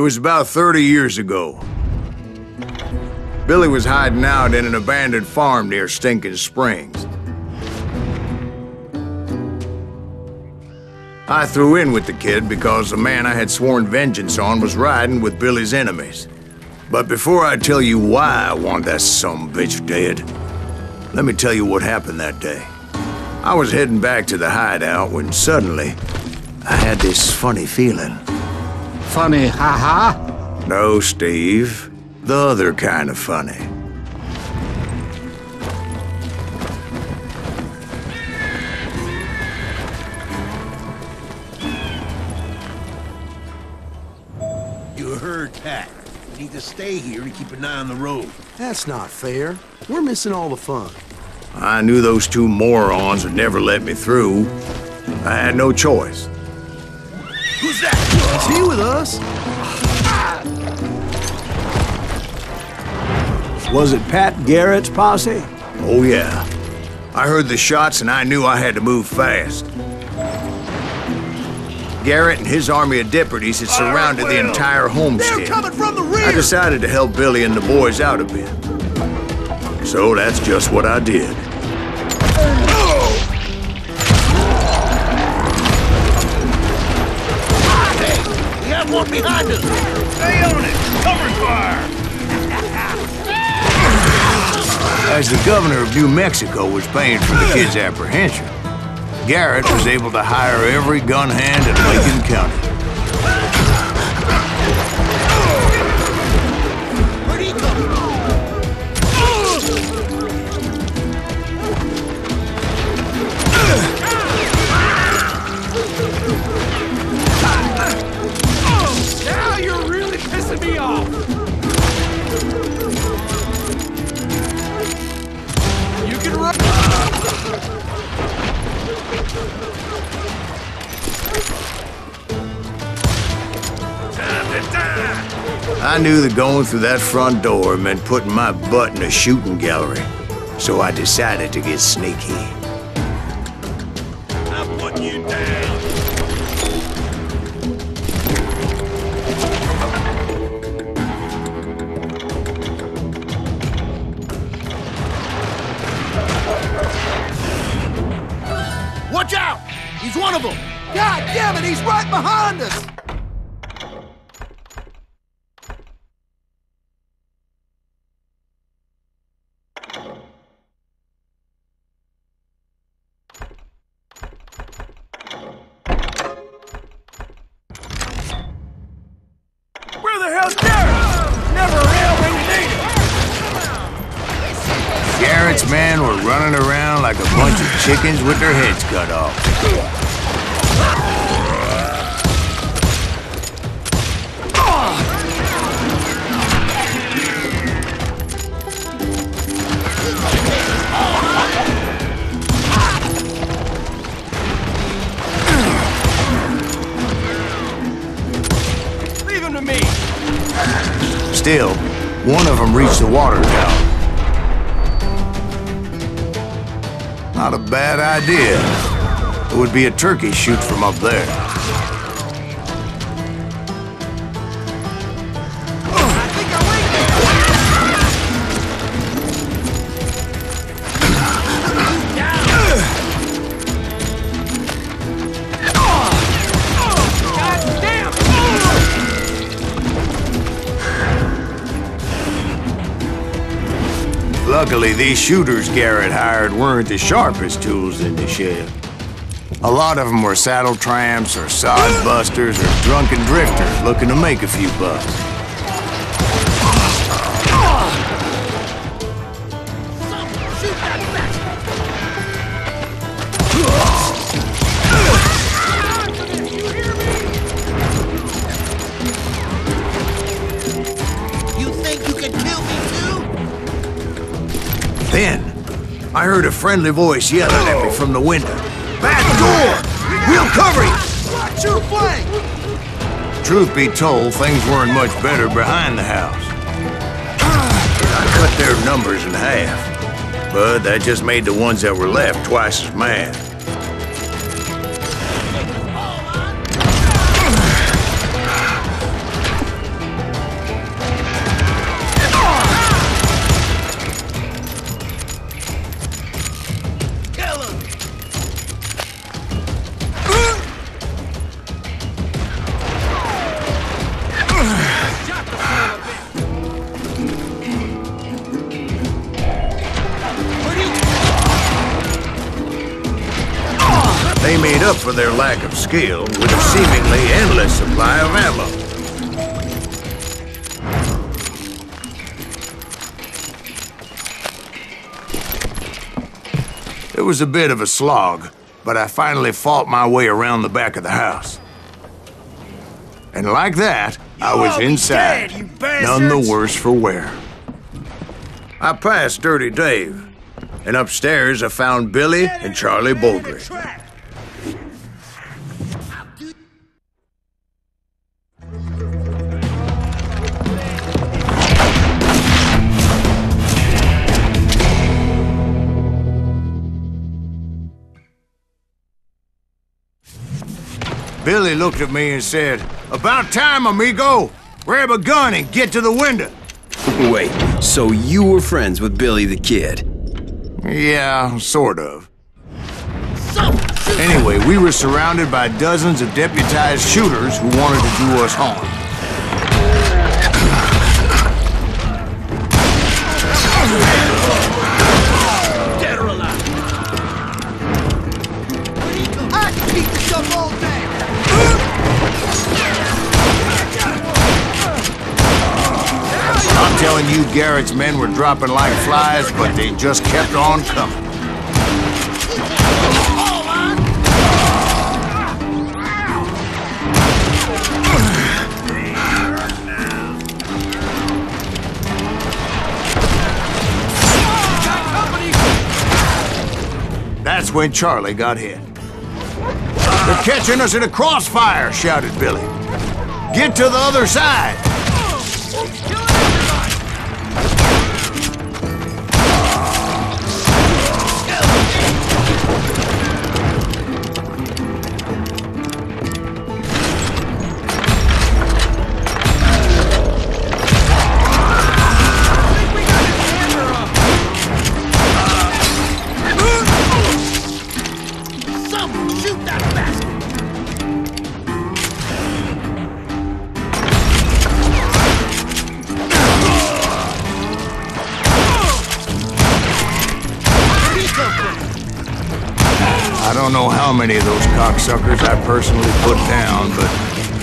was about 30 years ago. Billy was hiding out in an abandoned farm near Stinking Springs. I threw in with the kid because the man I had sworn vengeance on was riding with Billy's enemies. But before I tell you why I want that sumbitch dead, let me tell you what happened that day. I was heading back to the hideout when suddenly I had this funny feeling. Funny, haha? No, Steve. The other kind of funny. You heard Pat. We need to stay here and keep an eye on the road. That's not fair. We're missing all the fun. I knew those two morons would never let me through. I had no choice. Who's that? Is he with us? Was it Pat Garrett's posse? Oh, yeah. I heard the shots and I knew I had to move fast. Garrett and his army of deputies had surrounded the entire homestead. They're coming from the rear! I decided to help Billy and the boys out a bit. So that's just what I did. Hey, we have one behind us! Stay on it! Covering fire! As the governor of New Mexico was paying for the kid's apprehension, Garrett was able to hire every gun hand in Lincoln County. Where'd he come from? Now you're really pissing me off! You can run! I knew that going through that front door meant putting my butt in a shooting gallery, so I decided to get sneaky. I'm putting you down! Watch out! He's one of them! God damn it, he's right behind us! Where the hell's Garrett? Never around when you need him! Garrett's men were running around like a bunch of chickens with their heads cut off. Leave him to me! Still, one of them reached the water tower. Not a bad idea. It would be a turkey shoot from up there. Luckily, these shooters Garrett hired weren't the sharpest tools in the shed. A lot of them were saddle tramps or sod busters or drunken drifters looking to make a few bucks. You think you can kill me too? Then, I heard a friendly voice yelling at me from the window. Back door! We'll cover you! Watch your flank! Truth be told, things weren't much better behind the house. I cut their numbers in half, but that just made the ones that were left twice as mad. They made up for their lack of skill with a seemingly endless supply of ammo. It was a bit of a slog, but I finally fought my way around the back of the house. And like that, I was inside, none the worse for wear. I passed Dirty Dave, and upstairs I found Billy and Charlie Baldry. Billy looked at me and said, "About time, amigo! Grab a gun and get to the window!" Wait, so you were friends with Billy the Kid? Yeah, sort of. Anyway, we were surrounded by dozens of deputized shooters who wanted to do us harm. Dead or alive? I can keep this up all day. I'm telling you, Garrett's men were dropping like flies, but they just kept on coming. That's when Charlie got hit. "They're catching us in a crossfire," shouted Billy. "Get to the other side!" I don't know how many of those cocksuckers I personally put down, but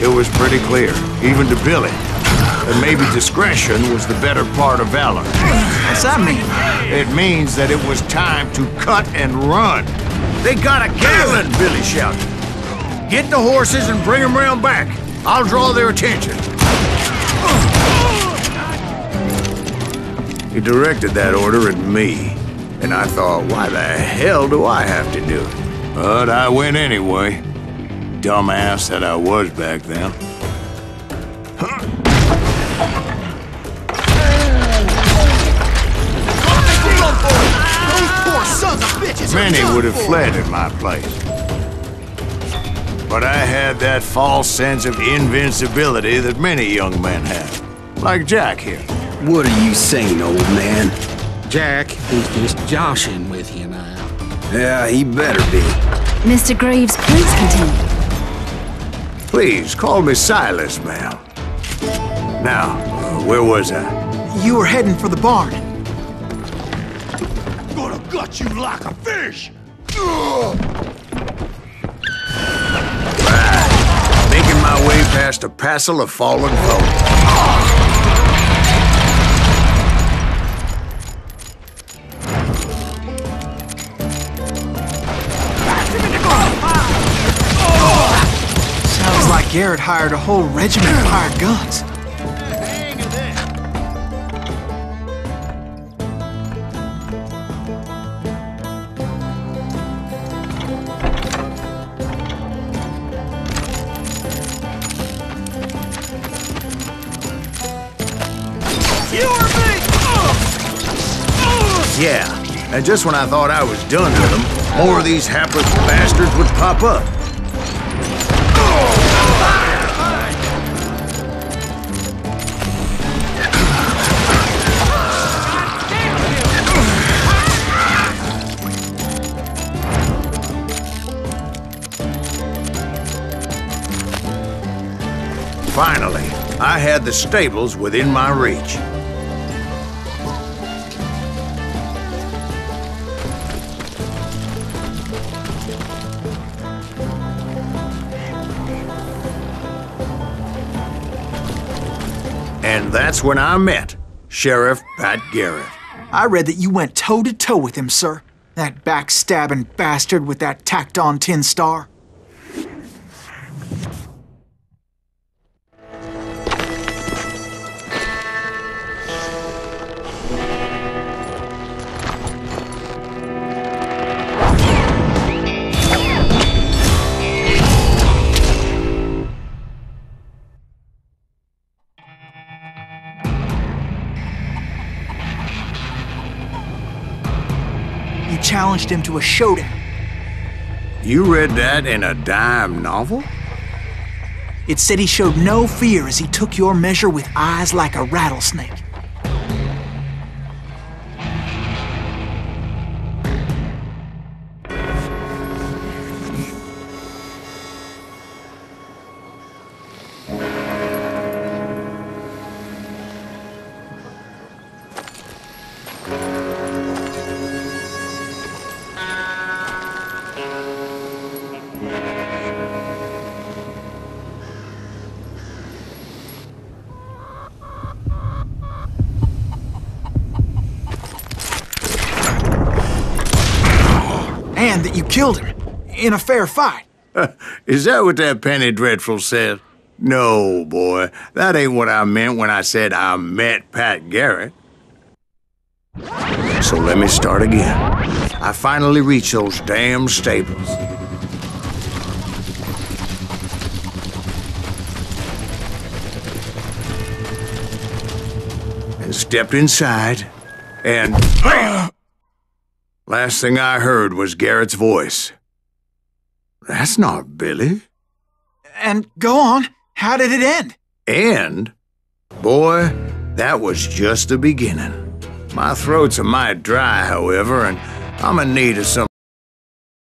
it was pretty clear, even to Billy, that maybe discretion was the better part of valor. What's that mean? It means that it was time to cut and run. "They got a Gatling!" Billy shouted. "Get the horses and bring them round back. I'll draw their attention." He directed that order at me, and I thought, why the hell do I have to do it? But I went anyway. Dumbass that I was back then. Those poor sons of bitches are Many done would have for. fled in my place. But I had that false sense of invincibility that many young men have. Like Jack here. What are you saying, old man? Jack, he's just joshing with you now. Yeah, he better be. Mr. Graves, please continue. Please, call me Silas, ma'am. Now, where was I? You were heading for the barn. Gonna gut you like a fish! Making my way past a passel of fallen folk. Sounds like Garrett hired a whole regiment of hired guns. Yeah, and just when I thought I was done with them, more of these hapless bastards would pop up. Finally, I had the stables within my reach. And that's when I met Sheriff Pat Garrett. I read that you went toe-to-toe with him, sir. That backstabbing bastard with that tacked-on tin star. You challenged him to a showdown. You read that in a dime novel? It said he showed no fear as he took your measure with eyes like a rattlesnake. And that you killed him in a fair fight. Is that what that Penny Dreadful said? No, boy. That ain't what I meant when I said I met Pat Garrett. So let me start again. I finally reached those damn stables. And stepped inside, and bam! Last thing I heard was Garrett's voice. That's not Billy. And go on, how did it end? And, boy, that was just the beginning. My throat's a mite dry, however, and I'm in need of some